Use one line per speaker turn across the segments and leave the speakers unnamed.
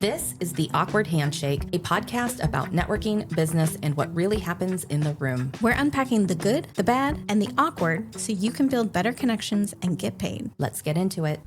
This is the Awkward Handshake, a podcast about networking, business, and what really happens in the room.
We're unpacking the good, the bad, and the awkward so you can build better connections and get paid.
Let's get into it.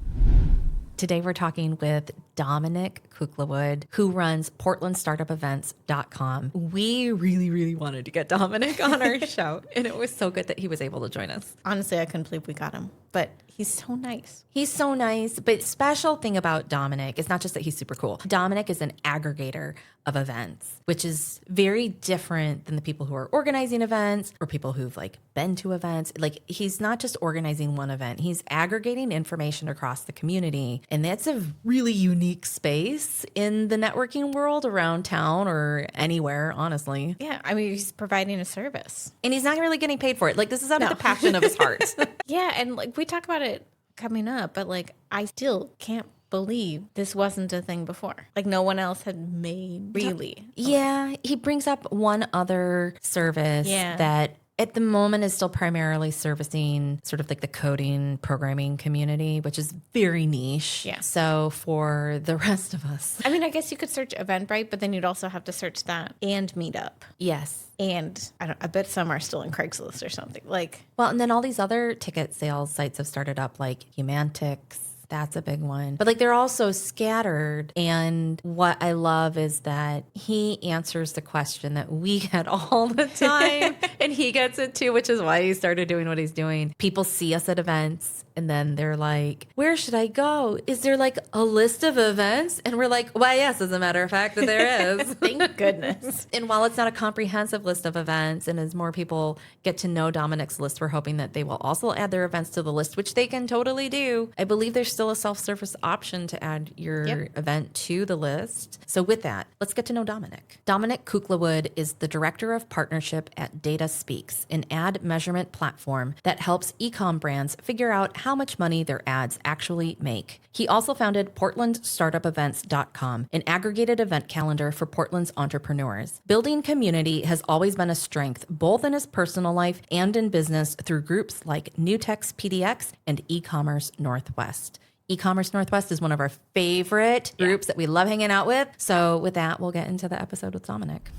Today we're talking with Dominic Kuklawood, who runs PortlandStartupEvents.com. We really wanted to get Dominic on our show, and it was so good that he was able to join us.
Honestly, I couldn't believe we got him, but he's so nice.
He's so nice, but special thing about Dominic is not just that he's super cool. Dominic is an aggregator of events, which is very different than the people who are organizing events or people who've been to events. He's not just organizing one event, he's aggregating information across the community. And that's a really unique space in the networking world around town or anywhere, honestly.
Yeah, I mean, he's providing a service.
And he's not really getting paid for it. This is out of the passion of his heart.
Yeah, and we talk about it coming up, but I still can't believe this wasn't a thing before. No one else had made really.
Yeah, he brings up one other service that at the moment is still primarily servicing sort of the coding programming community, which is very niche.
Yeah.
So for the rest of us.
I mean, I guess you could search Eventbrite, but then you'd also have to search that and Meetup.
Yes.
And I bet some are still in Craigslist or something.
Well, and then all these other ticket sales sites have started up, like Humantix. That's a big one. But they're all so scattered. And what I love is that he answers the question that we get all the time. And he gets it too, which is why he started doing what he's doing. People see us at events and then they're like, where should I go? Is there a list of events? And we're like, why, yes, as a matter of fact, there is.
Thank goodness.
And while it's not a comprehensive list of events, and as more people get to know Dominic's list, we're hoping that they will also add their events to the list, which they can totally do. I believe there's still a self-service option to add your event to the list. So with that, let's get to know Dominic. Dominic Kuklawood is the Director of Partnership at Data Speaks, an ad measurement platform that helps e-com brands figure out how much money their ads actually make. He also founded PortlandStartupEvents.com, an aggregated event calendar for Portland's entrepreneurs. Building community has always been a strength, both in his personal life and in business, through groups like Newtex PDX and E-commerce Northwest. E-commerce Northwest is one of our favorite groups that we love hanging out with. So with that, we'll get into the episode with Dominic.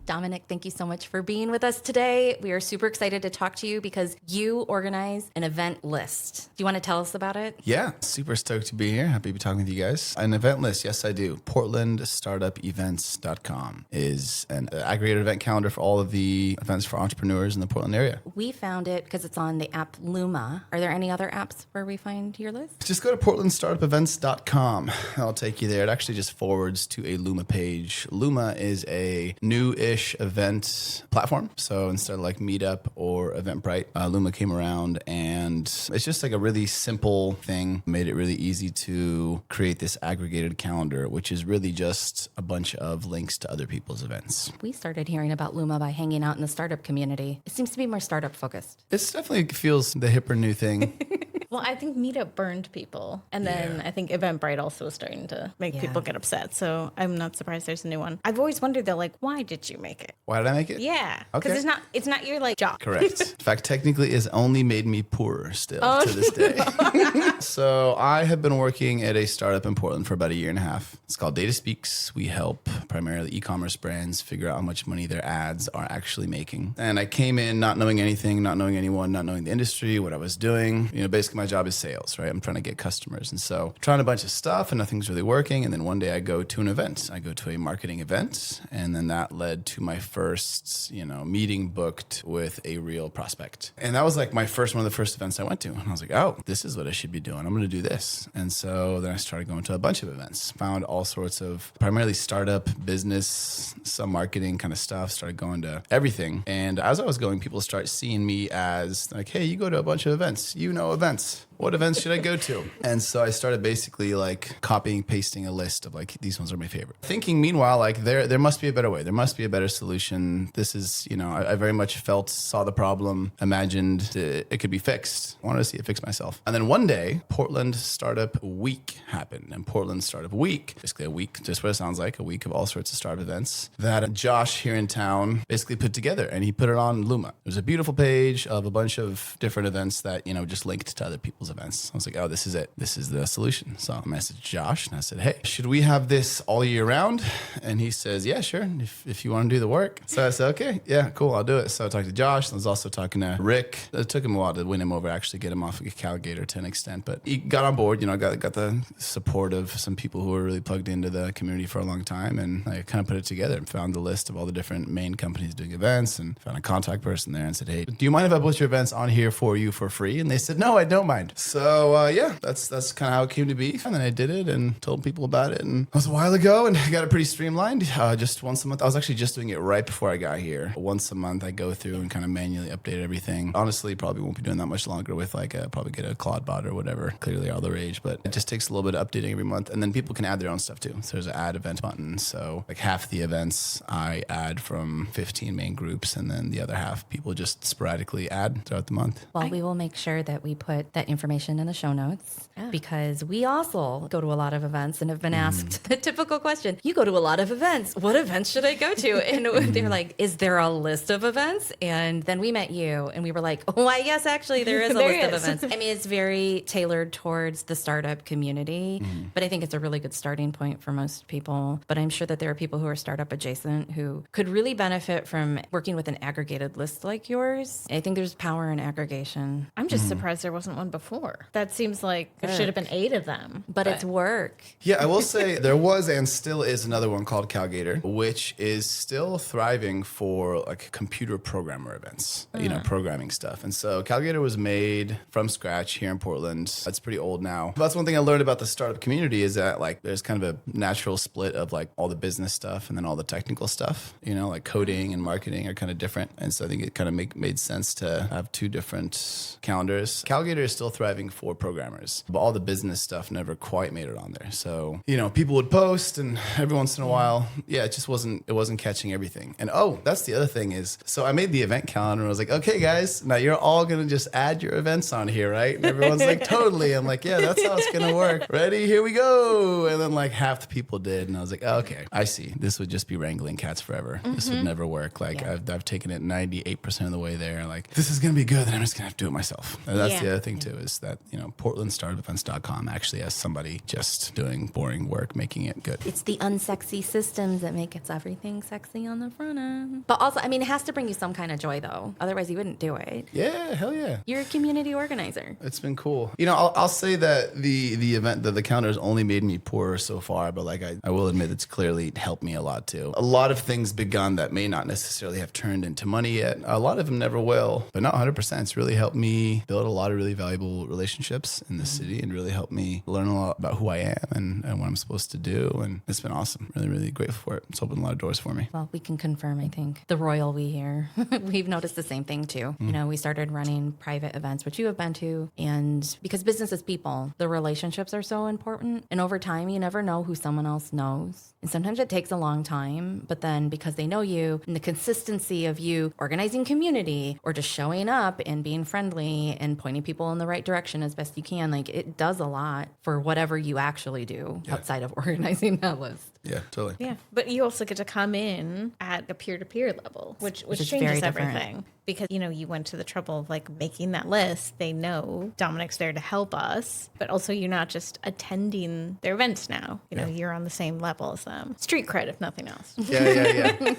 Dominic, thank you so much for being with us today. We are super excited to talk to you because you organize an event list. Do you want to tell us about it?
Yeah, super stoked to be here. Happy to be talking with you guys. An event list, yes, I do. PortlandStartupEvents.com is an aggregated event calendar for all of the events for entrepreneurs in the Portland area.
We found it because it's on the app Luma. Are there any other apps where we find your list?
Just go to PortlandStartupEvents.com. I'll take you there. It actually just forwards to a Luma page. Luma is a new-ish event platform. So instead of Meetup or Eventbrite, Luma came around and it's just a really simple thing. Made it really easy to create this aggregated calendar, which is really just a bunch of links to other people's events.
We started hearing about Luma by hanging out in the startup community. It seems to be more startup focused.
It definitely feels the hipper new thing.
Well, I think Meetup burned people. And then I think Eventbrite also is starting to make people get upset. So I'm not surprised there's a new one. I've always wondered though, why did you make it?
Why did I make it?
Yeah.
Okay.
Because it's not your job.
Correct. In fact, technically it's only made me poorer still to this day. So I have been working at a startup in Portland for about a year and a half. It's called Data Speaks. We help primarily e-commerce brands figure out how much money their ads are actually making. And I came in not knowing anything, not knowing anyone, not knowing the industry, what I was doing. Basically my job is sales, right? I'm trying to get customers. And so trying a bunch of stuff and nothing's really working. And then one day I go to an event. I go to a marketing event. And then that led to my first, meeting booked with a real prospect. And that was one of the first events I went to. And I was like, oh, this is what I should be doing. I'm going to do this. And so then I started going to a bunch of events, found all sorts of primarily startup, business, some marketing kind of stuff, started going to everything. And as I was going, people start seeing me as hey, you go to a bunch of events, events. What events should I go to? And so I started basically copying, pasting a list of these ones are my favorite. Thinking meanwhile, there must be a better way. There must be a better solution. This is, I very much saw the problem, imagined it could be fixed. I wanted to see it fix myself. And then one day, Portland Startup Week happened. And Portland Startup Week, basically a week, just what it sounds like, a week of all sorts of startup events that Josh here in town basically put together. And he put it on Luma. It was a beautiful page of a bunch of different events that, just linked to other people's sales events. I was like, oh, this is it. This is the solution. So I messaged Josh and I said, hey, should we have this all year round? And he says, yeah, sure. If you want to do the work. So I said, okay, yeah, cool. I'll do it. So I talked to Josh. I was also talking to Rick. It took him a while to win him over, actually get him off of aggregator to an extent, but he got on board, got the support of some people who were really plugged into the community for a long time. And I kind of put it together and found the list of all the different main companies doing events and found a contact person there and said, hey, do you mind if I post your events on here for you for free? And they said, no, I don't mind. So yeah, that's kind of how it came to be. And then I did it and told people about it. And it was a while ago and I got it pretty streamlined. Just once a month. I was actually just doing it right before I got here. Once a month, I go through and kind of manually update everything. Honestly, probably won't be doing that much longer with probably get a Claude bot or whatever. Clearly all the rage, but it just takes a little bit of updating every month. And then people can add their own stuff too. So there's an add event button. So like half the events I add from 15 main groups, and then the other half people just sporadically add throughout the month.
Well, we will make sure that we put that information in the show notes because we also go to a lot of events and have been asked the typical question. You go to a lot of events. What events should I go to? And they're like, is there a list of events? And then we met you and we were like, oh, I guess actually there is a list of events. I mean, it's very tailored towards the startup community, but I think it's a really good starting point for most people. But I'm sure that there are people who are startup adjacent who could really benefit from working with an aggregated list like yours. I think there's power in aggregation.
I'm just surprised there wasn't one before. That seems like there should have been 8 of them.
But it's work.
Yeah, I will say there was and still is another one called Calgator, which is still thriving for like computer programmer events, programming stuff. And so Calgator was made from scratch here in Portland. It's pretty old now. That's one thing I learned about the startup community is that like there's kind of a natural split of like all the business stuff and then all the technical stuff, like coding and marketing are kind of different. And so I think it kind of made sense to have 2 different calendars. Calgator is still thriving for programmers, but all the business stuff never quite made it on there. So, people would post and every once in a while, it just wasn't catching everything. And that's the other thing is, so I made the event calendar and I was like, okay guys, now you're all going to just add your events on here, right? And everyone's like, totally. I'm like, yeah, that's how it's going to work. Ready? Here we go. And then like half the people did. And I was like, okay, I see. This would just be wrangling cats forever. This would never work. Like I've taken it 98% of the way there. Like this is going to be good. Then I'm just going to have to do it myself. And that's the other thing too, is that, PortlandStartupEvents.com actually has somebody just doing boring work, making it good.
It's the unsexy systems that make everything sexy on the front end. But also, it has to bring you some kind of joy though. Otherwise you wouldn't do it.
Yeah, hell yeah.
You're a community organizer.
It's been cool. I'll say that the event, the calendar has only made me poorer so far, but like I will admit it's clearly helped me a lot too. A lot of things begun that may not necessarily have turned into money yet. A lot of them never will, but not 100%. It's really helped me build a lot of really valuable relationships in the city and really helped me learn a lot about who I am and what I'm supposed to do. And it's been awesome. Really, really grateful for it. It's opened a lot of doors for me.
Well, we can confirm, I think, the royal we here. We've noticed the same thing too. We started running private events, which you have been to. And because business is people, the relationships are so important. And over time, you never know who someone else knows. And sometimes it takes a long time, but then because they know you and the consistency of you organizing community or just showing up and being friendly and pointing people in the right direction as best you can, like it does a lot for whatever you actually do outside of organizing that list.
Yeah, totally.
Yeah, but you also get to come in at a peer-to-peer level, which changes
very
everything.
different.
Because, you went to the trouble of like making that list. They know Dominic's there to help us, but also you're not just attending their events now. You're on the same level as them. Street cred, if nothing else.
Yeah.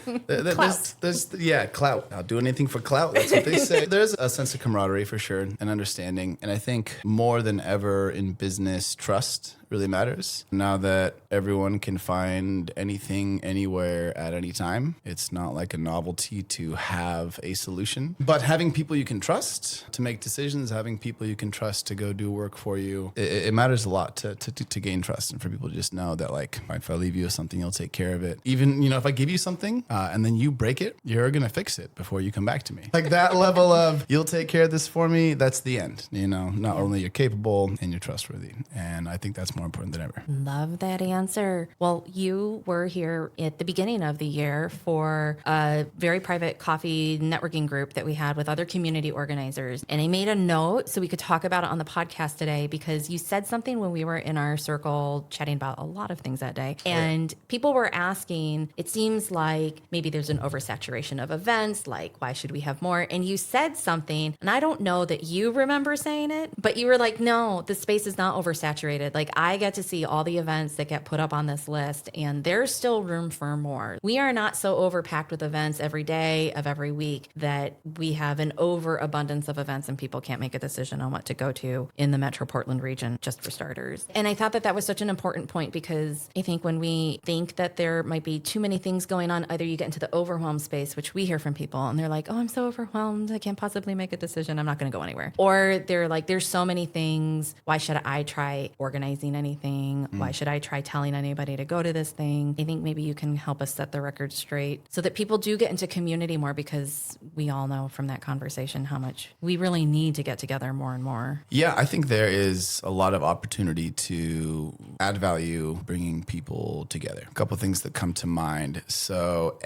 Clout.
There's clout. I'll do anything for clout. That's what they say. There's a sense of camaraderie for sure and understanding. And I think more than ever in business, trust really matters. Now that everyone can find anything, anywhere, at any time, it's not like a novelty to have a solution. But having people you can trust to make decisions, having people you can trust to go do work for you, it matters a lot to gain trust and for people to just know that like, if I leave you with something, you'll take care of it. Even, if I give you something and then you break it, you're going to fix it before you come back to me. Like that level of, you'll take care of this for me, that's the end. Not only you're capable and you're trustworthy. And I think that's more more important than ever.
Love that answer. Well, you were here at the beginning of the year for a very private coffee networking group that we had with other community organizers. And I made a note so we could talk about it on the podcast today because you said something when we were in our circle chatting about a lot of things that day. And people were asking, it seems like maybe there's an oversaturation of events, like why should we have more? And you said something, and I don't know that you remember saying it, but you were like, no, the space is not oversaturated. Like I get to see all the events that get put up on this list, and there's still room for more. We are not so overpacked with events every day of every week that we have an overabundance of events and people can't make a decision on what to go to in the Metro Portland region, just for starters. And I thought that that was such an important point because I think when we think that there might be too many things going on, either you get into the overwhelm space, which we hear from people, and they're like, oh, I'm so overwhelmed. I can't possibly make a decision. I'm not going to go anywhere. Or they're like, there's so many things. Why should I try organizing anything? Why should I try telling anybody to go to this thing? I think maybe you can help us set the record straight so that people do get into community more, because we all know from that conversation how much we really need to get together more and more.
Yeah, I think there is a lot of opportunity to add value, bringing people together. A couple things that come to mind. So,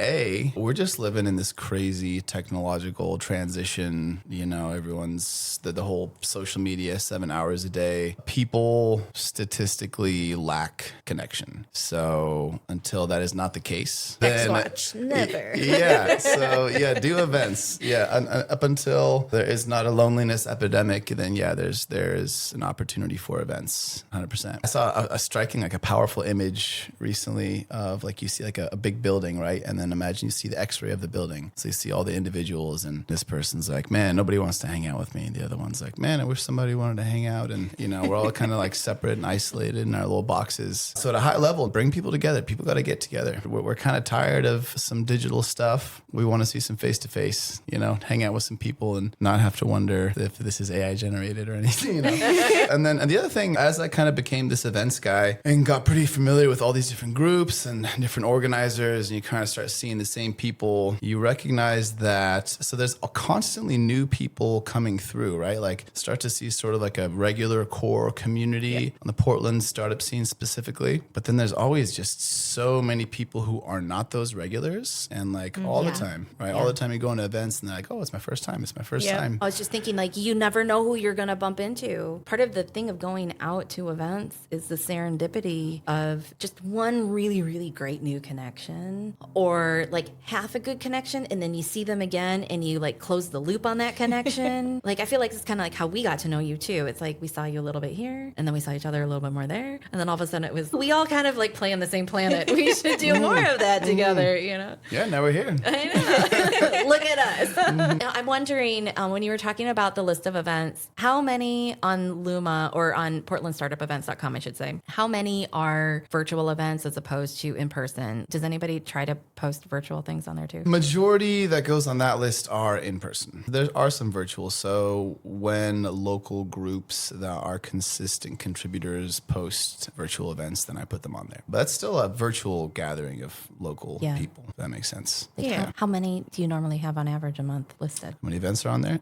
we're just living in this crazy technological transition. You know, everyone's the whole social media 7 hours a day. People statistically lack connection. So until that is not the case, then
X-Watch, never.
Yeah. So do events. Yeah. Up until there is not a loneliness epidemic, then there's an opportunity for events. 100%. I saw a striking, like a powerful image recently of like you see like a big building, right? And then imagine you see the X-ray of the building. So you see all the individuals, and this person's like, man, nobody wants to hang out with me. And the other one's like, man, I wish somebody wanted to hang out. And we're all kind of like separate and isolated in our little boxes. So at a high level, bring people together. People got to get together. We're kind of tired of some digital stuff. We want to see some face-to-face, hang out with some people and not have to wonder if this is AI generated or anything, And the other thing, as I kind of became this events guy and got pretty familiar with all these different groups and different organizers, and you kind of start seeing the same people, you recognize that, so there's constantly new people coming through, right? Like start to see sort of like a regular core community on the Portland startup scene specifically. But then there's always just so many people who are not those regulars, and like all the time, right? All the time you go into events and they're like, oh, it's my first time. It's my first time.
I was just thinking, like, you never know who you're going to bump into. Part of the thing of going out to events is the serendipity of just one really, really great new connection, or like half a good connection, and then you see them again and you like close the loop on that connection. Like, I feel like it's kind of like how we got to know you too. It's like we saw you a little bit here, and then we saw each other a little bit more there, and then all of a sudden it was, we all kind of like play on the same planet. We should do more of that together,
Yeah, now we're here.
I know. Look at us. Now, I'm wondering, when you were talking about the list of events, how many on Luma, or on portlandstartupevents.com, I should say, how many are virtual events as opposed to in person? Does anybody try to post virtual things on there too?
Majority that goes on that list are in person. There are some virtual. So when local groups that are consistent contributors post virtual events, then I put them on there. But that's still a virtual gathering of local people, if that makes sense.
Yeah.
How many do you normally have on average a month listed?
How many events are on there?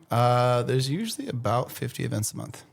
There's usually about 50 events a month.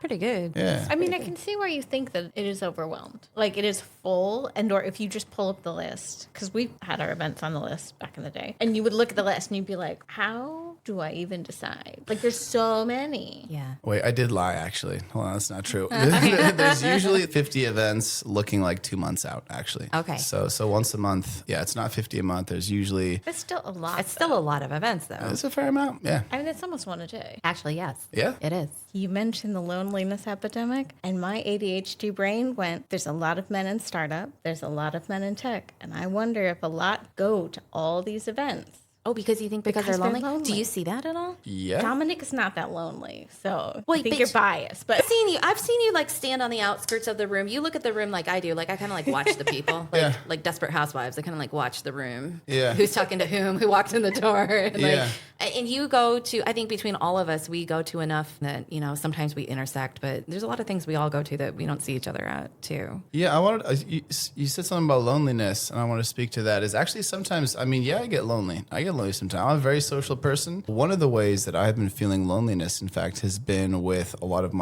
Pretty good.
Yeah.
I mean, I can see where you think that it is overwhelmed. Like, it is full, or if you just pull up the list, because we had our events on the list back in the day, and you would look at the list and you'd be like, how do I even decide? Like, there's so many.
Yeah.
Wait, I did lie, actually. Hold on, that's not true. There's usually 50 events looking like 2 months out, actually.
Okay.
So once a month. Yeah, it's not 50 a month. There's usually...
That's still a lot.
It's still a lot of events, though.
It's a fair amount, yeah.
I mean, it's almost one a day.
Actually, yes.
Yeah?
It is.
You mentioned the loneliness epidemic, and my ADHD brain went, there's a lot of men in startup, there's a lot of men in tech, and I wonder if a lot go to all these events.
Oh, because you think because they're
Because they're
lonely? Do
lonely.
you see that at all?
Yeah.
Dominic is not that lonely, so
Wait,
I think
but
you're biased. But
I've seen you like stand on the outskirts of the room. You look at the room like I do. Like I kind of like watch the people, like
Yeah.
like Desperate Housewives. I kind of like watch the room.
Yeah.
Who's talking to whom? Who walked in the door? And
Yeah.
and you go to. I think between all of us, we go to enough that sometimes we intersect. But there's a lot of things we all go to that we don't see each other at too.
Yeah, I wanted. You said something about loneliness, and I want to speak to that. Is actually sometimes, I mean, I get lonely. I get lonely sometimes. I'm a very social person. One of the ways that I've been feeling loneliness, in fact, has been with a lot of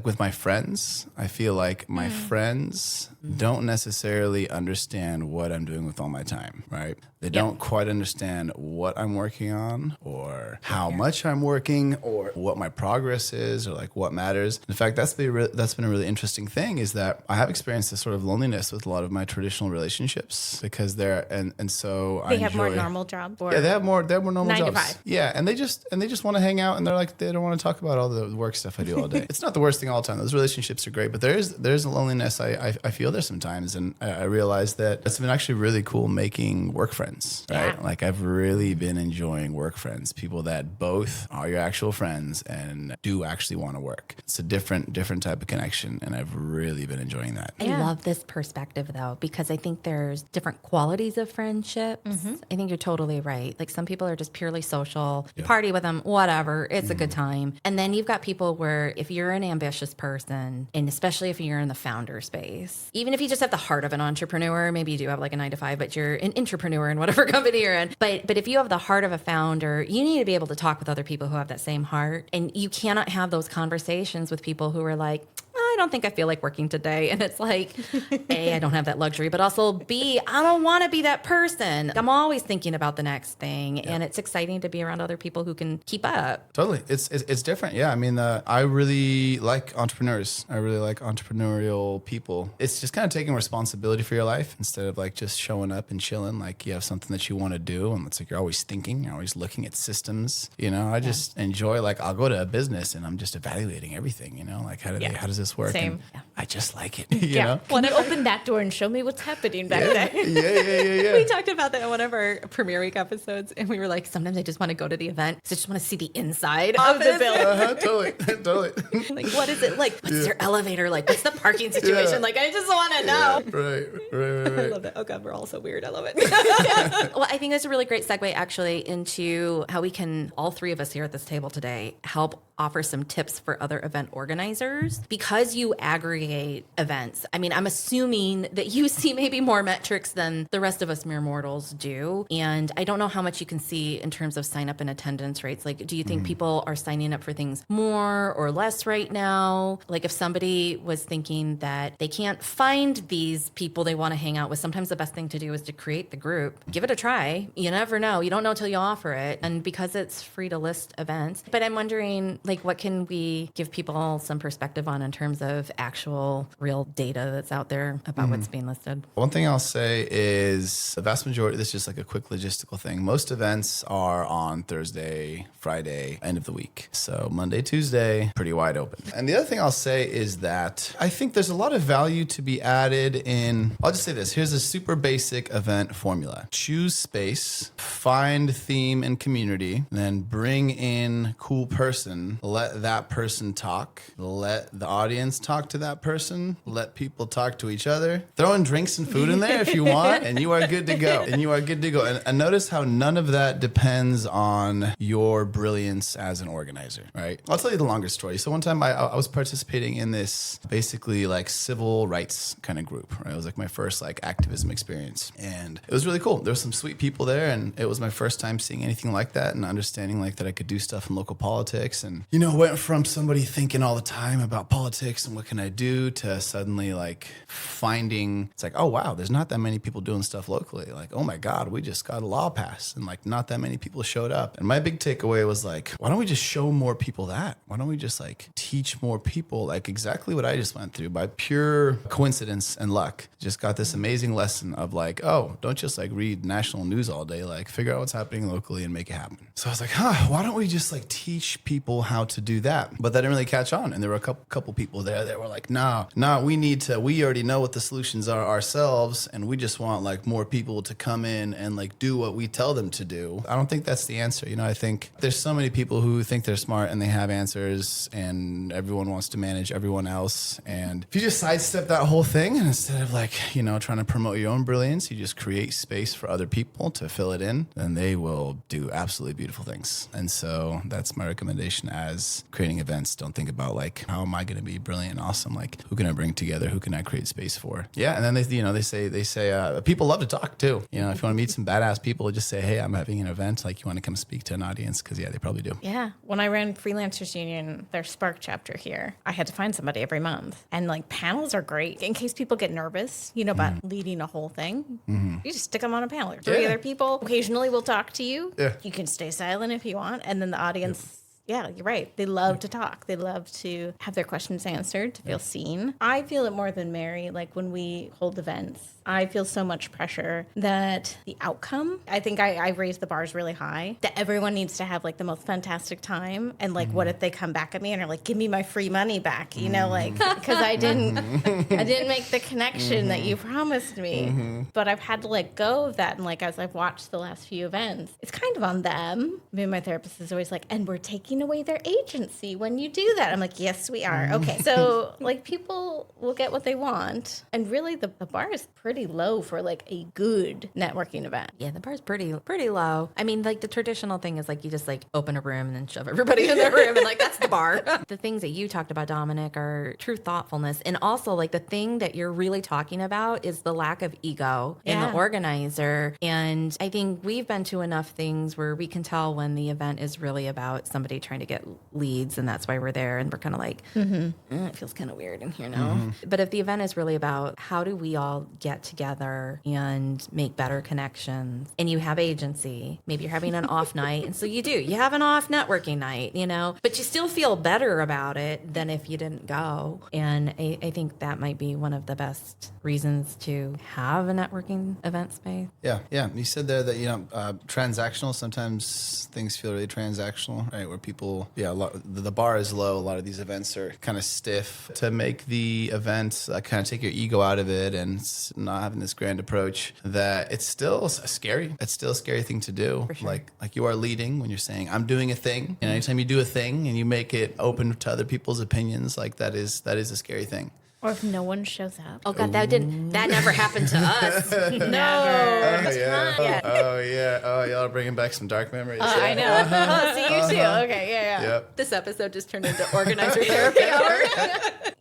with my friends. I feel like my friends don't necessarily understand what I'm doing with all my time, right? They don't quite understand what I'm working on or how much I'm working or what my progress is or like what matters. In fact, that's been a really interesting thing is that I have experienced this sort of loneliness with a lot of my traditional relationships because so
They have more normal jobs. Or
they have more normal
9 to
jobs.
5.
Yeah, and they just want to hang out and they don't want to talk about all the work stuff I do all day. It's not the worst thing all the time. Those relationships are great, but there's a loneliness I feel there sometimes, and I realize that it's been actually really cool making work friends. Right?
Yeah.
Like I've really been enjoying work friends, people that both are your actual friends and do actually want to work. It's a different type of connection, and I've really been enjoying that.
I love this perspective though, because I think there's different qualities of friendships. I think you're totally right. Like some people are just purely social, you party with them, whatever, it's a good time. And then you've got people where if you're an ambitious person, and especially if you're in the founder space, even if you just have the heart of an entrepreneur, maybe you do have like a 9 to 5, but you're an entrepreneur in whatever company you're in. But if you have the heart of a founder, you need to be able to talk with other people who have that same heart. And you cannot have those conversations with people who are like, I don't think I feel like working today. And it's like, A, I don't have that luxury, but also B, I don't want to be that person. I'm always thinking about the next thing. Yeah. And it's exciting to be around other people who can keep up.
Totally. It's different. Yeah. I mean, I really like entrepreneurs. I really like entrepreneurial people. It's just kind of taking responsibility for your life instead of like just showing up and chilling. Like you have something that you want to do. And it's like, you're always thinking, you're always looking at systems. You know, I just enjoy, like, I'll go to a business and I'm just evaluating everything, you know, like how does this work?
Same.
And I just like it. You know?
Can you open that door and show me what's happening back there?
Yeah.
We talked about that in one of our premiere week episodes, and we were like, sometimes I just want to go to the event because I just want to see the inside of the building.
Totally.
Like, what is it like? What's their elevator like? What's the parking situation like? I just want to know.
Right.
I love it. Oh God, we're all so weird. I love it. Well, I think that's a really great segue actually into how we can, all three of us here at this table today, help offer some tips for other event organizers. Because you aggregate events, I mean, I'm assuming that you see maybe more metrics than the rest of us mere mortals do. And I don't know how much you can see in terms of sign up and attendance rates. Like, do you think people are signing up for things more or less right now? Like if somebody was thinking that they can't find these people they want to hang out with, sometimes the best thing to do is to create the group. Give it a try. You never know. You don't know till you offer it. And because it's free to list events. But I'm wondering, like, what can we give people some perspective on in terms of actual real data that's out there about what's being listed?
One thing I'll say is the vast majority, this is just like a quick logistical thing. Most events are on Thursday, Friday, end of the week. So Monday, Tuesday, pretty wide open. And the other thing I'll say is that I think there's a lot of value to be added in, I'll just say this, here's a super basic event formula. Choose space, find theme and community, then bring in cool person, let that person talk, let the audience talk to that person, let people talk to each other, throw in drinks and food in there if you want, and you are good to go. And notice how none of that depends on your brilliance as an organizer, right? I'll tell you the longer story. So one time I was participating in this basically like civil rights kind of group, right? It was like my first like activism experience. And it was really cool. There were some sweet people there, and it was my first time seeing anything like that and understanding like that I could do stuff in local politics. And, you know, went from somebody thinking all the time about politics and what can I do to suddenly like finding, it's like, oh wow, there's not that many people doing stuff locally. Like, oh my God, we just got a law passed and like not that many people showed up. And my big takeaway was like, why don't we just show more people that? Why don't we just like teach more people like exactly what I just went through by pure coincidence and luck? Just got this amazing lesson of like, oh, don't just like read national news all day, like figure out what's happening locally and make it happen. So I was like, why don't we just like teach people how to do that? But that didn't really catch on. And there were a couple people there that were like, no, we already know what the solutions are ourselves. And we just want like more people to come in and like do what we tell them to do. I don't think that's the answer. You know, I think there's so many people who think they're smart and they have answers and everyone wants to manage everyone else. And if you just sidestep that whole thing and instead of like, you know, trying to promote your own brilliance, you just create space for other people to fill it in, then they will do absolutely beautiful things. And so that's my recommendation as creating events. Don't think about like, how am I going to be brilliant million. Awesome. Like, who can I bring together? Who can I create space for? Yeah. And then they say people love to talk too. If you want to meet some badass people, just say, hey, I'm having an event. Like, you want to come speak to an audience? Because they probably do.
Yeah. When I ran Freelancers Union, their Spark chapter here, I had to find somebody every month. And like panels are great in case people get nervous, about leading a whole thing. You just stick them on a panel. Three other people occasionally will talk to you.
Yeah.
You can stay silent if you want. And then the audience... Yeah, you're right. They love to talk. They love to have their questions answered, to feel seen. I feel it more than Mary. Like when we hold events, I feel so much pressure that the outcome, I think I raise the bars really high, that everyone needs to have like the most fantastic time. And like, what if they come back at me and are like, give me my free money back, like, because I didn't make the connection that you promised me. But I've had to let go of that. And like, as I've watched the last few events, it's kind of on them. My therapist is always like, and we're taking away their agency when you do that. I'm like, yes, we are. Okay. So like people will get what they want. And really the bar is pretty low for like a good networking event.
Yeah, the bar's pretty low. I mean, like the traditional thing is like you just like open a room and then shove everybody in the room and like that's the bar. The things that you talked about, Dominic, are true thoughtfulness. And also like the thing that you're really talking about is the lack of ego in the organizer. And I think we've been to enough things where we can tell when the event is really about somebody trying to get leads, and that's why we're there. And we're kind of like, it feels kind of weird in here now. But if the event is really about how do we all get together and make better connections, and you have agency, maybe you're having an off night, and so you have an off networking night, but you still feel better about it than if you didn't go. And I think that might be one of the best reasons to have a networking event space.
Yeah. You said there that transactional. Sometimes things feel really transactional, right? Where people, the bar is low. A lot of these events are kind of stiff. To make the event kind of take your ego out of it and not having this grand approach, that it's still scary. It's still a scary thing to do.
For sure.
Like you are leading when you're saying, I'm doing a thing. And anytime you do a thing and you make it open to other people's opinions, like that is a scary thing.
Or if no one shows up.
Oh God, that never happened to us.
Never.
Oh yeah. Y'all are bringing back some dark memories.
I know. Oh, see you too. Okay, yeah.
Yep.
This episode just turned into organizer therapy hour.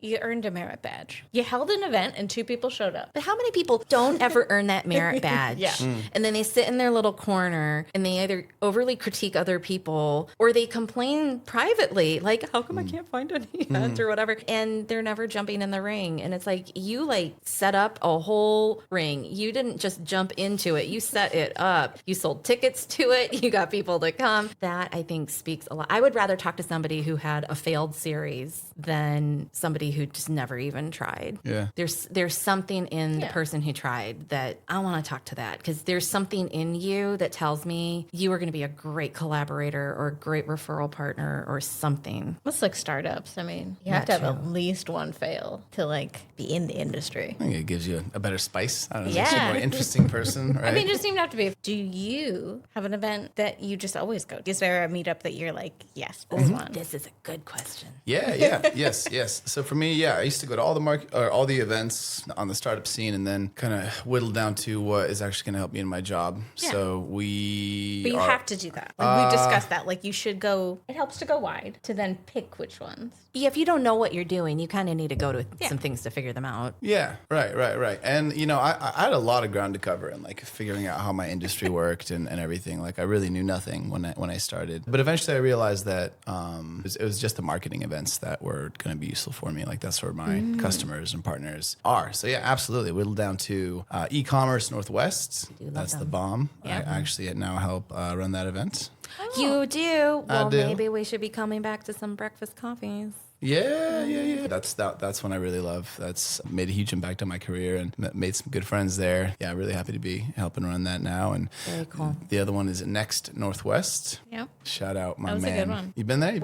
You earned a merit badge. You held an event and 2 people showed up.
But how many people don't ever earn that merit badge?
Yeah.
And then they sit in their little corner and they either overly critique other people or they complain privately, like, how come I can't find any event or whatever? And they're never jumping in the ring. And it's like, you like set up a whole ring. You didn't just jump into it. You set it up. You sold tickets to it. You got people to come. That I think speaks a lot. I would rather talk to somebody who had a failed series than somebody who just never even tried.
Yeah.
There's something in the person who tried that I want to talk to that, because there's something in you that tells me you are going to be a great collaborator or a great referral partner or something.
It's like startups. I mean, you have to have at least one fail to like be in the industry.
I think it gives you a better spice. I don't know.
Yeah.
Makes you a more interesting person, right?
I mean, it doesn't even have to be. Do you have an event that you just always go to? Is there a meetup that you're like, yes, this one?
This is a good question.
Yes. So for me, I used to go to all the events on the startup scene, and then kind of whittle down to what is actually going to help me in my job.
Yeah.
So
But you have to do that. Like we discussed that. Like you should go. It helps to go wide to then pick which ones.
Yeah, if you don't know what you're doing, you kind of need to go to some things to figure them out.
Yeah, right. And I had a lot of ground to cover in like figuring out how my industry worked and everything. Like I really knew nothing when I started. But eventually I realized that it was just the marketing events that were going to be useful for me. Like that's where my customers and partners are. So yeah, absolutely. Whittle down to e-commerce Northwest. That's the bomb.
Yeah.
I actually now help run that event.
You do? Well,
do.
maybe we should be coming back to some breakfast coffees.
Yeah. That's one I really love. That's made a huge impact on my career and made some good friends there. Yeah, really happy to be helping run that now. And
very cool.
The other one is Next Northwest.
Yep.
Shout out my man.
That was a good one.
You been there?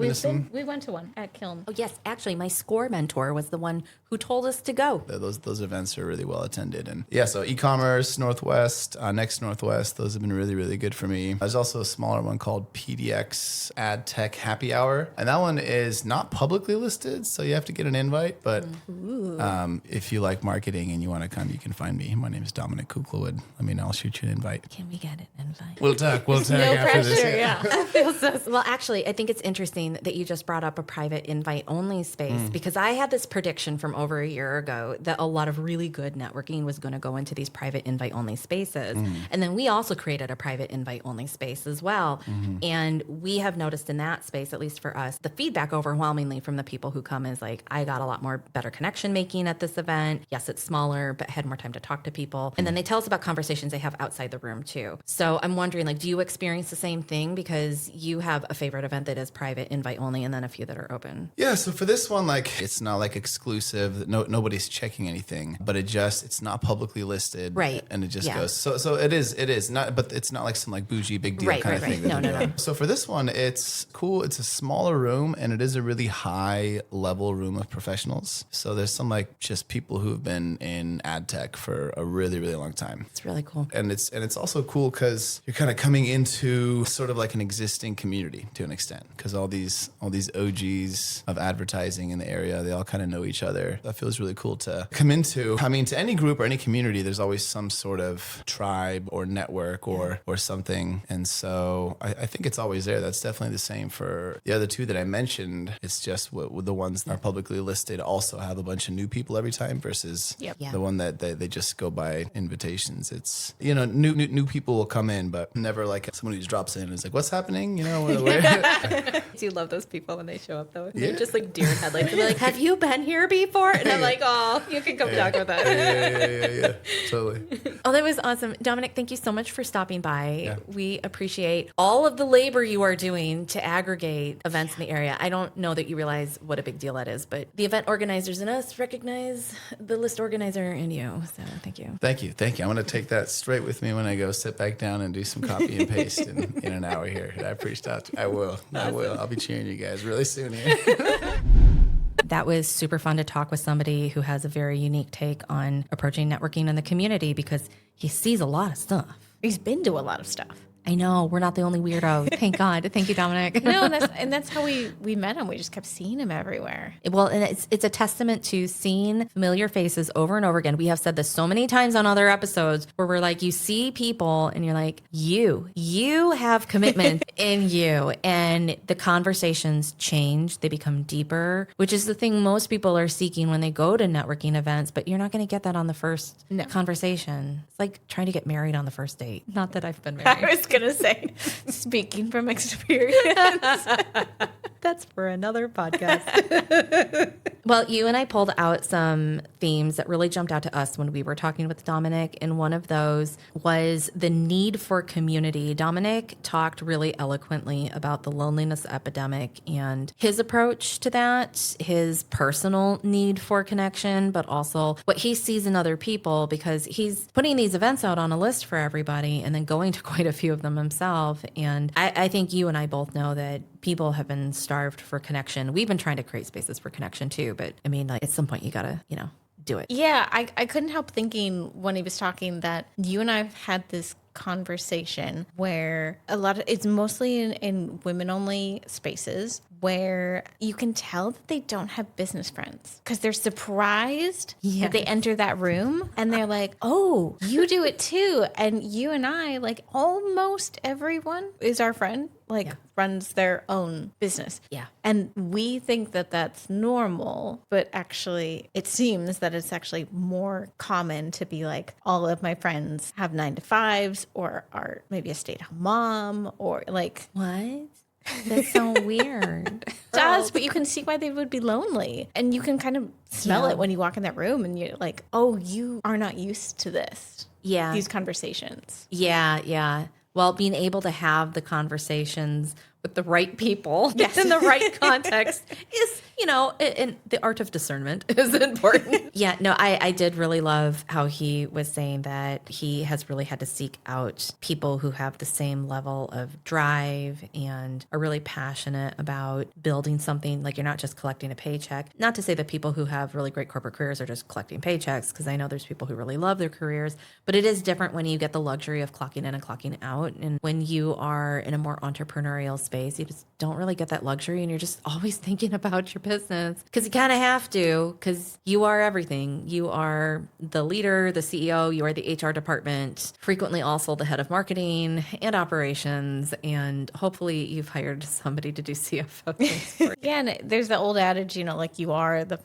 We went to one at Kiln.
Oh, yes. Actually, my SCORE mentor was the one who told us to go.
Those events are really well attended. And yeah, so e-commerce, Northwest, Next Northwest, those have been really, really good for me. There's also a smaller one called PDX Ad Tech Happy Hour. And that one is not publicly listed. listed, so you have to get an invite. But if you like marketing and you want to come, you can find me. My name is Dominic Kuklawood. Let me know. I'll shoot you an invite.
Can we get an invite?
We'll talk. We'll talk
No
after this.
pressure, yeah.
Well, actually, I think it's interesting that you just brought up a private invite only space because I had this prediction from over a year ago that a lot of really good networking was going to go into these private invite only spaces. And then we also created a private invite only space as well. And we have noticed in that space, at least for us, the feedback overwhelmingly from the people who come is like, I got a lot more better connection making at this event. Yes, it's smaller, but had more time to talk to people. And then they tell us about conversations they have outside the room too. So I'm wondering, like, do you experience the same thing? Because you have a favorite event that is private invite only and then a few that are open.
Yeah, so for this one, like, it's not like exclusive. Nobody's checking anything, but it's not publicly listed.
Right.
And it just goes. So it is not, but it's not like some like bougie big deal kind of thing.
No.
So for this one, it's cool. It's a smaller room and it is a really high level room of professionals. So there's some like just people who have been in ad tech for a really, really long time.
It's really cool.
And it's also cool because you're kind of coming into sort of like an existing community to an extent, because all these OGs of advertising in the area, they all kind of know each other. That feels really cool to come into. I mean, to any group or any community, there's always some sort of tribe or network or something. And so I think it's always there. That's definitely the same for the other two that I mentioned. It's just with the ones that are publicly listed also have a bunch of new people every time versus the one that they just go by invitations. It's, new people will come in, but never like someone who just drops in and is like, what's happening?
I do love those people when they show up, though. They're just like deer in headlights. And they're like, have you been here before? And I'm like, oh, you can come talk with us.
Yeah. Totally.
Oh, that was awesome. Dominic, thank you so much for stopping by. Yeah. We appreciate all of the labor you are doing to aggregate events in the area. I don't know that you realize what a big deal that is, but the event organizers and us recognize the list organizer in you. So thank you.
Thank you. I'm going to take that straight with me when I go sit back down and do some copy and paste in an hour here. I appreciate that. I will. I'll be cheering you guys really soon here.
That was super fun to talk with somebody who has a very unique take on approaching networking in the community because he sees a lot of stuff.
He's been to a lot of stuff.
I know. We're not the only weirdo. Thank God. Thank you, Dominic.
No, and that's how we met him. We just kept seeing him everywhere.
Well, and it's a testament to seeing familiar faces over and over again. We have said this so many times on other episodes where we're like, you see people and you're like, you have commitment in you. And the conversations change. They become deeper, which is the thing most people are seeking when they go to networking events. But you're not going to get that on the first conversation. It's like trying to get married on the first date. Not that I've been married.
I was going to say, speaking from experience.
That's for another podcast. Well, you and I pulled out some themes that really jumped out to us when we were talking with Dominic, and one of those was the need for community. Dominic talked really eloquently about the loneliness epidemic and his approach to that, his personal need for connection, but also what he sees in other people, because he's putting these events out on a list for everybody and then going to quite a few of them himself. And I think you and I both know that people have been starved for connection. We've been trying to create spaces for connection too, but I mean, like, at some point you gotta, do it.
Yeah, I couldn't help thinking when he was talking that you and I have had this conversation where it's mostly in women-only spaces where you can tell that they don't have business friends because they're surprised that they enter that room and they're like, oh, you do it too. And you and I, like, almost everyone is our friend, runs their own business.
Yeah.
And we think that that's normal, but actually it seems that it's actually more common to be like, all of my friends have 9-to-5s or are maybe a stay-at-home mom or like...
What? That's so weird.
It does, but you can see why they would be lonely. And you can kind of smell it when you walk in that room and you're like, oh, you are not used to this.
Yeah.
These conversations.
Yeah. Well, being able to have the conversations with the right people in the right context is, and the art of discernment is important. Yeah, no, I did really love how he was saying that he has really had to seek out people who have the same level of drive and are really passionate about building something. Like, you're not just collecting a paycheck. Not to say that people who have really great corporate careers are just collecting paychecks, because I know there's people who really love their careers, but it is different when you get the luxury of clocking in and clocking out. And when you are in a more entrepreneurial space, space. You just don't really get that luxury, and you're just always thinking about your business because you kind of have to, because you are everything. You are the leader, the CEO, you are the HR department, frequently also the head of marketing and operations, and hopefully you've hired somebody to do CFO things for you.
Yeah, and there's the old adage, like you are the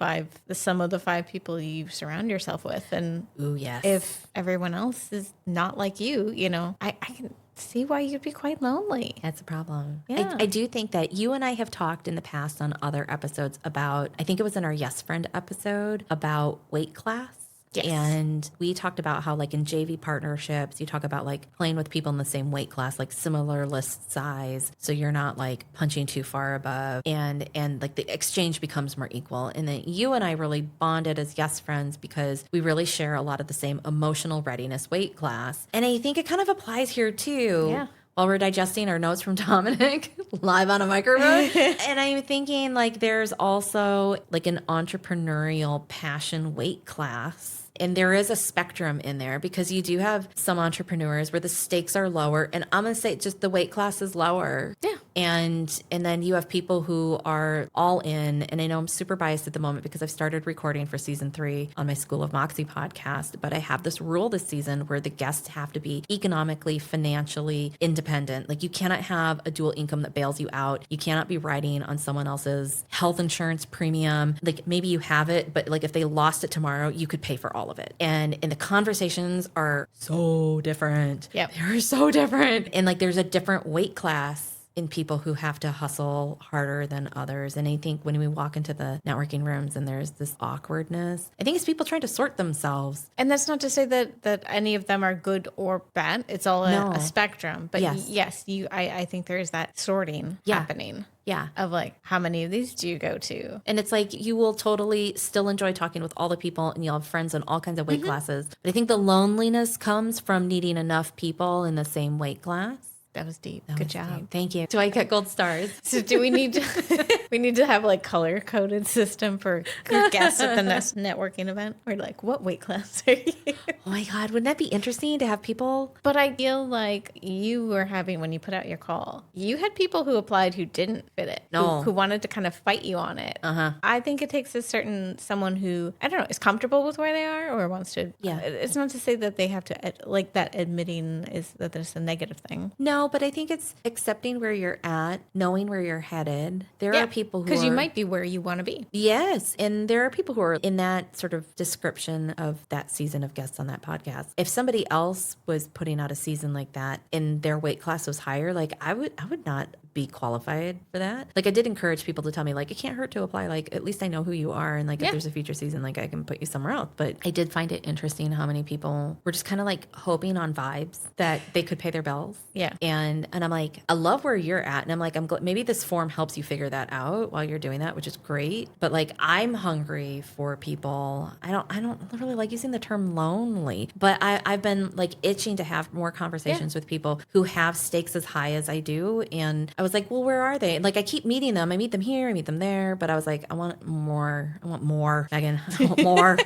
sum of the 5 people you surround yourself with. And
Ooh, yes.
if everyone else is not like you, I can see why you'd be quite lonely.
That's a problem.
Yeah.
I do think that you and I have talked in the past on other episodes about, I think it was in our Yes Friend episode, about weight class.
Yes.
And we talked about how, like, in JV partnerships, you talk about like playing with people in the same weight class, like similar list size. So you're not like punching too far above, and like the exchange becomes more equal. And then you and I really bonded as Yes Friends because we really share a lot of the same emotional readiness weight class. And I think it kind of applies here too.
Yeah.
While we're digesting our notes from Dominic live on a microphone. And I'm thinking, like, there's also like an entrepreneurial passion weight class. And there is a spectrum in there because you do have some entrepreneurs where the stakes are lower. And I'm going to say just the weight class is lower.
Yeah.
And then you have people who are all in. And I know I'm super biased at the moment because I've started recording for season 3 on my School of Moxie podcast. But I have this rule this season where the guests have to be economically, financially independent. Like, you cannot have a dual income that bails you out. You cannot be riding on someone else's health insurance premium. Like, maybe you have it, but like if they lost it tomorrow, you could pay for all of it. And the conversations are so different.
Yep.
They're so different. And like there's a different weight class in people who have to hustle harder than others. And I think when we walk into the networking rooms and there's this awkwardness, I think it's people trying to sort themselves.
And that's not to say that any of them are good or bad. It's all a spectrum. But
Yes.
I think there is that sorting happening.
Yeah.
Of like, how many of these do you go to?
And it's like you will totally still enjoy talking with all the people, and you'll have friends in all kinds of weight classes. But I think the loneliness comes from needing enough people in the same weight class.
That was deep.
That
Good
was
job.
deep. Thank you. Do I get gold stars?
So do we need to have like color coded system for guests at the next networking event? We're like, what weight class are you?
Oh my God, wouldn't that be interesting to have people?
But I feel like you were having, when you put out your call, you had people who applied who didn't fit it.
No.
Who wanted to kind of fight you on it. I think it takes someone who, I don't know, is comfortable with where they are or wants to.
Yeah.
It's not to say that they have to, like that admitting is that there's a negative thing.
No, but I think it's accepting where you're at, knowing where you're headed. There are people who
because you might be where you want to be.
Yes. And there are people who are in that sort of description of that season of guests on that podcast. If somebody else was putting out a season like that and their weight class was higher, like I would not be qualified for that. Like, I did encourage people to tell me, like, it can't hurt to apply. Like, at least I know who you are. And like, if there's a future season, like I can put you somewhere else. But I did find it interesting how many people were just kind of like hoping on vibes that they could pay their bills.
Yeah.
And I'm like, I love where you're at. And I'm like, maybe this form helps you figure that out while you're doing that, which is great. But like, I'm hungry for people. I don't really like using the term lonely, but I've been like itching to have more conversations with people who have stakes as high as I do. And I was like, well, where are they? And like, I keep meeting them. I meet them here, I meet them there, but I was like, I want more, Megan. I want more.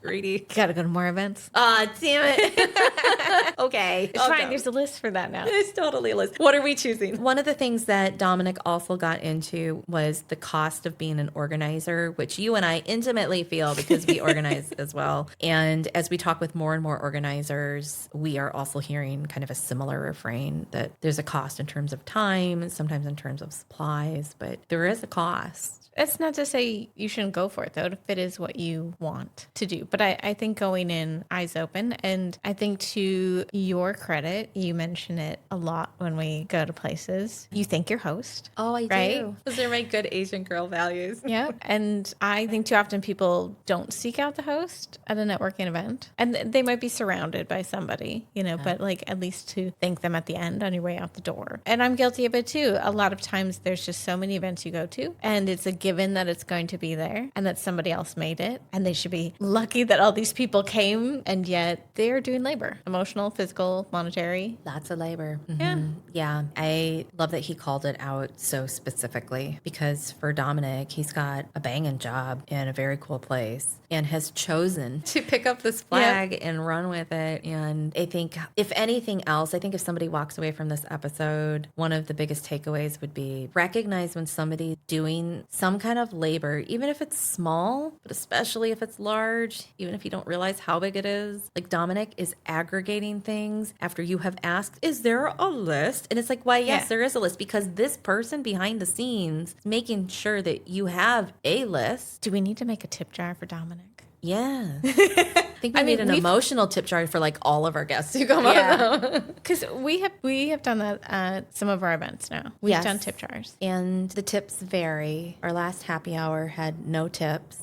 Greedy.
Gotta go to more events.
Ah, damn it. Okay.
It's fine. There's a list for that now.
There's totally a list. What are we choosing? One of the things that Dominic also got into was the cost of being an organizer, which you and I intimately feel because we organize as well. And as we talk with more and more organizers, we are also hearing kind of a similar refrain that there's a cost in terms of time, sometimes in terms of supplies, but there is a cost.
That's not to say you shouldn't go for it, though, if it is what you want to do. But I think going in eyes open, and I think to your credit, you mention it a lot when we go to places. You thank your host.
Oh, I
right?
do. Those are my good Asian girl values.
Yeah. And I think too often people don't seek out the host at a networking event. And they might be surrounded by somebody, but like at least to thank them at the end on your way out the door. And I'm guilty of it too. A lot of times there's just so many events you go to, and it's a given that it's going to be there and that somebody else made it. And they should be lucky that all these people came, and yet they're doing labor, emotional, physical. physical, monetary.
Lots of labor.
Yeah.
Yeah. I love that he called it out so specifically because for Dominic, he's got a banging job in a very cool place and has chosen to pick up this flag and run with it. And I think, if anything else, I think if somebody walks away from this episode, one of the biggest takeaways would be recognize when somebody's doing some kind of labor, even if it's small, but especially if it's large, even if you don't realize how big it is. Like Dominic is aggregating things after you have asked, is there a list? And it's like, why, yes, there is a list, because this person behind the scenes is making sure that you have a list.
Do we need to make a tip jar for Dominic?
Yeah. I think we need an emotional tip jar for like all of our guests who come on.
Because we have done that at some of our events now. We've done tip jars.
And the tips vary. Our last happy hour had no tips.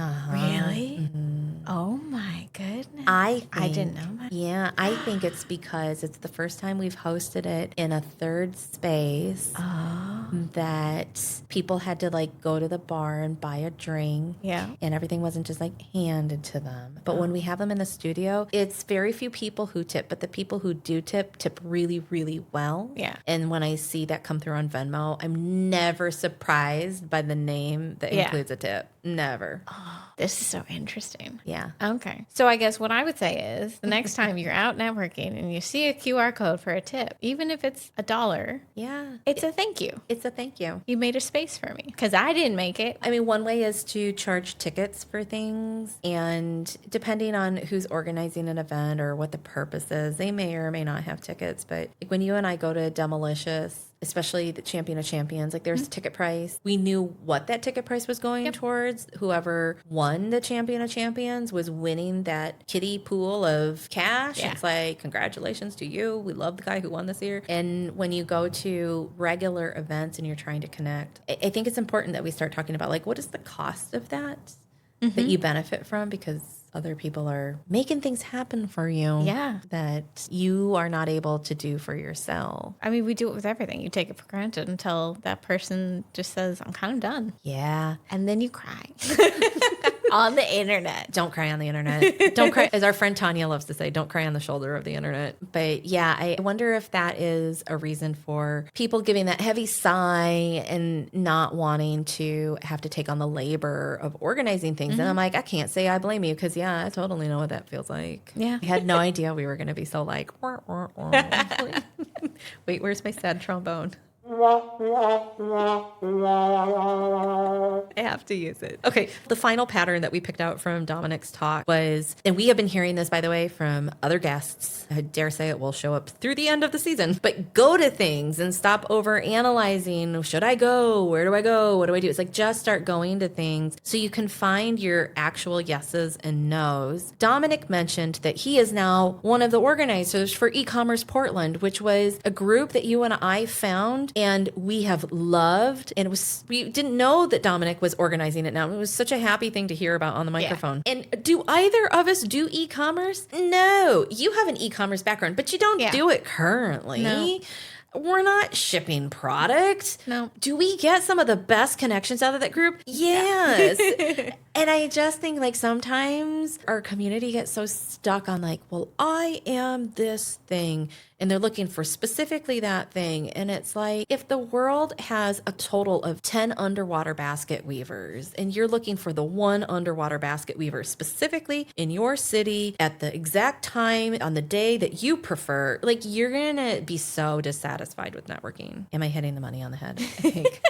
Really? Mm-hmm. Oh my goodness.
I
didn't know that.
Yeah, I think it's because it's the first time we've hosted it in a third space that people had to like go to the bar and buy a drink.
Yeah.
And everything wasn't just like handed to them. But when we have them in the studio, it's very few people who tip, but the people who do tip really, really well.
Yeah.
And when I see that come through on Venmo, I'm never surprised by the name that includes a tip. Never.
Oh, this is so interesting.
Yeah.
Okay. So I guess what I would say is the next time you're out networking and you see a QR code for a tip, even if it's $1, it's a thank you.
It's a thank you.
You made a space for me because I didn't make it.
I mean, one way is to charge tickets for things. And depending on who's organizing an event or what the purpose is, they may or may not have tickets. But like when you and I go to Demolicious, especially the Champion of Champions, like there's a ticket price. We knew what that ticket price was going towards. Whoever won the Champion of Champions was winning that kiddie pool of cash. It's like, congratulations to you. We love the guy who won this year. And when you go to regular events and you're trying to connect, I think it's important that we start talking about like, what is the cost of that that you benefit from? Because other people are making things happen for you that you are not able to do for yourself.
I mean, we do it with everything. You take it for granted until that person just says, I'm kind of done.
Yeah.
And then you cry. On the internet.
Don't cry on the internet. Don't cry, as our friend Tanya loves to say, don't cry on the shoulder of the internet. But yeah, I wonder if that is a reason for people giving that heavy sigh and not wanting to have to take on the labor of organizing things. And I'm like, I can't say I blame you because, yeah, I totally know what that feels like.
Yeah.
I had no idea we were going to be so like, wait, where's my sad trombone? I have to use it. Okay, the final pattern that we picked out from Dominic's talk was, and we have been hearing this, by the way, from other guests. I dare say it will show up through the end of the season, but go to things and stop over analyzing. Should I go? Where do I go? What do I do? It's like, just start going to things so you can find your actual yeses and nos. Dominic mentioned that he is now one of the organizers for E-commerce Portland, which was a group that you and I found and we have loved. And we didn't know that Dominic was organizing it now. It was such a happy thing to hear about on the microphone. And do either of us do e-commerce? No. You have an e-commerce background, but you don't do it currently.
No.
We're not shipping product.
No.
Do we get some of the best connections out of that group? Yes. And I just think like sometimes our community gets so stuck on like, well, I am this thing. And they're looking for specifically that thing. And it's like, if the world has a total of 10 underwater basket weavers and you're looking for the one underwater basket weaver specifically in your city at the exact time on the day that you prefer, like you're going to be so dissatisfied with networking. Am I hitting the money on the head? I think.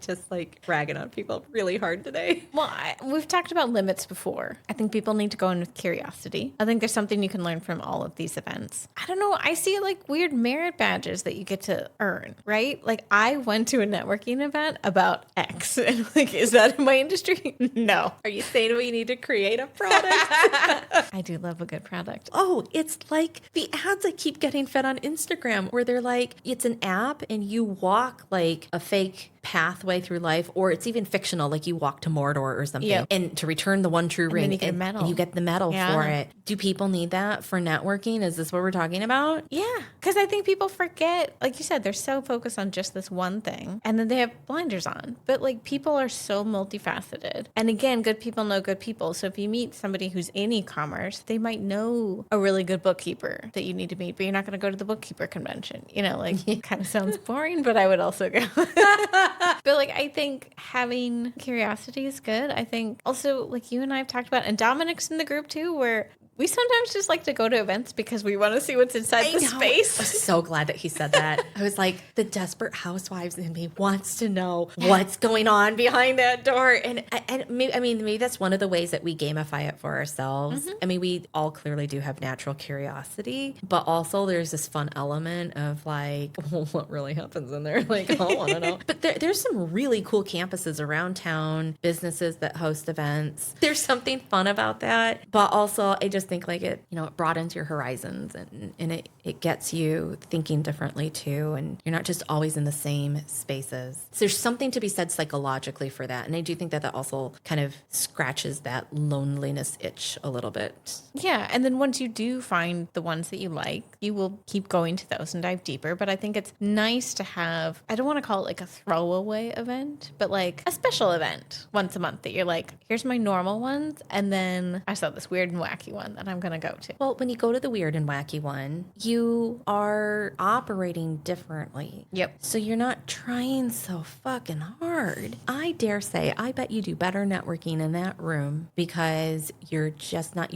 Just like ragging on people really hard today.
Well, we've talked about limits before. I think people need to go in with curiosity. I think there's something you can learn from all of these events. I don't know. I see like weird merit badges that you get to earn, right? Like I went to a networking event about X and like, is that in my industry? No.
Are you saying we need to create a product?
I do love a good product.
Oh, it's like the ads I keep getting fed on Instagram where they're like, it's an app and you walk like a fake path pathway through life, or it's even fictional, like you walk to Mordor or something,
Yep.
and to return the one true ring,
you get a medal.
and you get the medal
Yeah.
for it. Do people need that for networking? Is this what we're talking about?
Yeah, because I think people forget, like you said, they're so focused on just this one thing, and then they have blinders on. But like people are so multifaceted. And again, good people know good people. So if you meet somebody who's in e-commerce, they might know a really good bookkeeper that you need to meet, but you're not going to go to the bookkeeper convention. You know, like it kind of sounds boring, but I would also go. But like I think having curiosity is good. I think also like you and I have talked about, and Dominic's in the group too, where we sometimes just like to go to events because we want to see what's inside the space.
I'm so glad that he said that. I was like, the desperate housewives in me wants to know what's going on behind that door. And maybe that's one of the ways that we gamify it for ourselves. I mean, we all clearly do have natural curiosity, but also there's this fun element of like, well, what really happens in there? Like, I want to know. But there's some really cool campuses around town, businesses that host events. There's something fun about that. But also, I just think like it broadens your horizons and it gets you thinking differently too. And you're not just always in the same spaces. So there's something to be said psychologically for that. And I do think that also kind of scratches that loneliness itch a little bit.
Yeah. And then once you do find the ones that you like, you will keep going to those and dive deeper. But I think it's nice to have, I don't want to call it like a throwaway event, but like a special event once a month that you're like, here's my normal ones. And then I saw this weird and wacky one that I'm going to go to.
Well, when you go to the weird and wacky one, you are operating differently.
Yep.
So you're not trying so fucking hard. I dare say, I bet you do better networking in that room because you're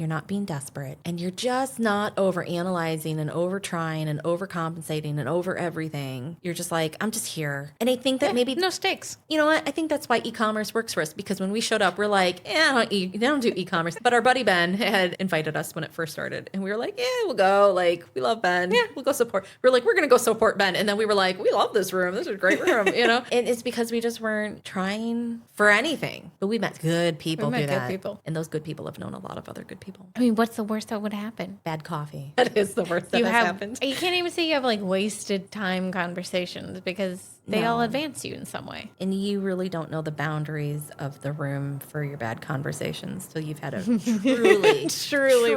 not being desperate, and you're just not over analyzing and over trying and overcompensating and over everything. You're just like, I'm just here. And I think that maybe
no stakes.
You know what? I think that's why e-commerce works for us, because when we showed up, we're like, I don't do e-commerce. But our buddy Ben had invited us when it first started, and we were like, yeah, we'll go. Like, we love Ben. Yeah, we'll go support. We're like, we're going to go support Ben. And then we were like, we love this room. This is a great room, And it's because we just weren't trying for anything. But we met good people through that.
People.
And those good people have known a lot of other good people.
I mean, what's the worst that would happen?
Bad coffee. That is the worst that has happened.
You can't even say you have like wasted time conversations because they all advance you in some way.
And you really don't know the boundaries of the room for your bad conversations till you've had a truly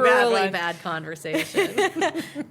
bad conversation.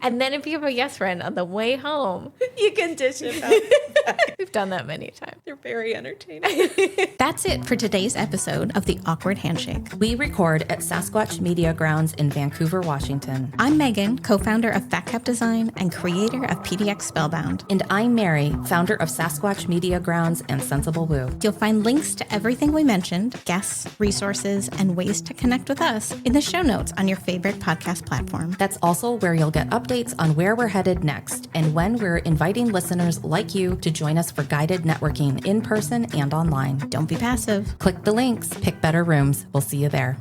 And then if you have a yes friend on the way home,
you can dish it out.
We've done that many times.
They're very entertaining.
That's it for today's episode of the Awkward Handshake.
We record at Sasquatch Media Grounds in Vancouver, Washington.
I'm Megan, co-founder of FatCap Design and creator of PDX Spellbound.
And I'm Mary, founder of Sasquatch Media Grounds and Sensible Woo.
You'll find links to everything we mentioned, guests, resources, and ways to connect with us in the show notes on your favorite podcast platform.
That's also where you'll get updates on where we're headed next and when we're inviting listeners like you to join us for guided networking in person and online.
Don't be passive.
Click the links, pick better rooms. We'll see you there.